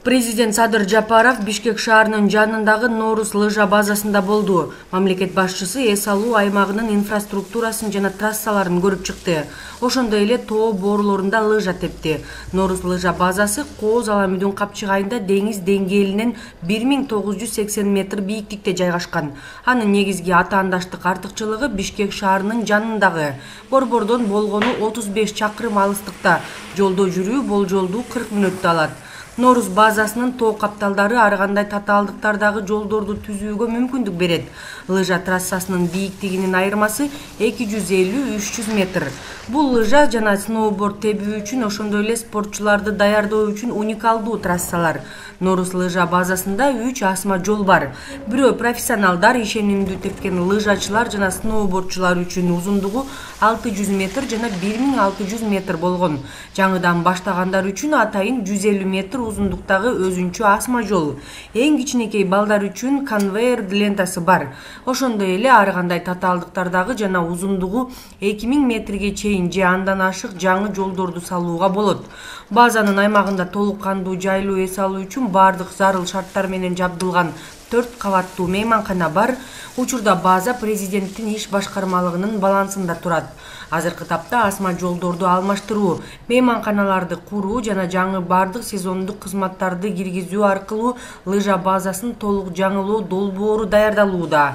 Президент Садыр Жапаров Бишкек шаарынын жанындагы Норус лыжа базасында болду. Мамлекет башчысы эс алуу аймагынын инфраструктурасын жана трассаларын көрүп чыкты. Ошондой эле тоо боорлорунда лыжа тепти. Норус лыжа базасы Кооз Аламүдүн капчыгайында деңиз деңгээлинен 1980 метр бийиктикте жайгашкан. Анын негизги атаандаштык артыкчылыгы Бишкек шаарынын жанындагы. Борбордон болгону 35 чакырым алыстыкта. Жолдо жүрүү болжолдуу 40 мүнөттө алат. Норус базасынын тоо капталдары ар кандай татаалдыктардагы жолдорду түзүүгө мүмкүндүк берет. Лыжа трассасынын бийиктигинин айырмасы 250-300 метр. Бул лыжа жана сноуборд тебүү үчүн, ошондой эле спортчуларды даярдоо үчүн уникалдуу трассалар. Норус лыжа базасында 3 асма жол бар. Бирөө профессионалдар, ишенимдүү тепкен лыжачылар жана сноубордчулар үчүн узундугу 600 метр жана 1600 метр болгон. Жаңыдан баштагандар үчүн атайын 150 метр узундуктагы өзүнчө асма жол. Эң кичинекей балдар үчүн конвейер лентасы бар. Ошондой эле ар кандай татаалдыктардагы жана узундугу 2000 метрге чейин же андан ашык жаңы жолдорду салууга болот. Базанын аймагында толук кандуу жайлуу эс алуу үчүн бардык зарыл шарттар менен жабдылган 4 кабаттуу мейманкана бар. Учурда база президенттин иш башкармалыгынын балансында турат. Азыркы тапта асма жолдорду алмаштыруу, мейманканаларды куруу жана жаңы бардык сезондук кызматтарды киргизүү аркылуу лыжа базасын толук жаңылоо долбоору даярдалууда.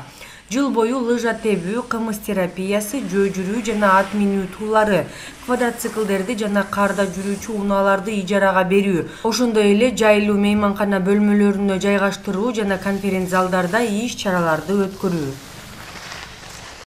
Жыл бою лыжа тебүү, кымыз терапиясы, жөө жүрүү жана ат минүү туулары, квадроциклдерди жана карда жүрүүчү унааларды ижарага берүү, ошондой эле жайлуу мейманкана бөлмөлөрүнө жайгаштыруу жана конференц залдарда иш чараларды өткөрүү.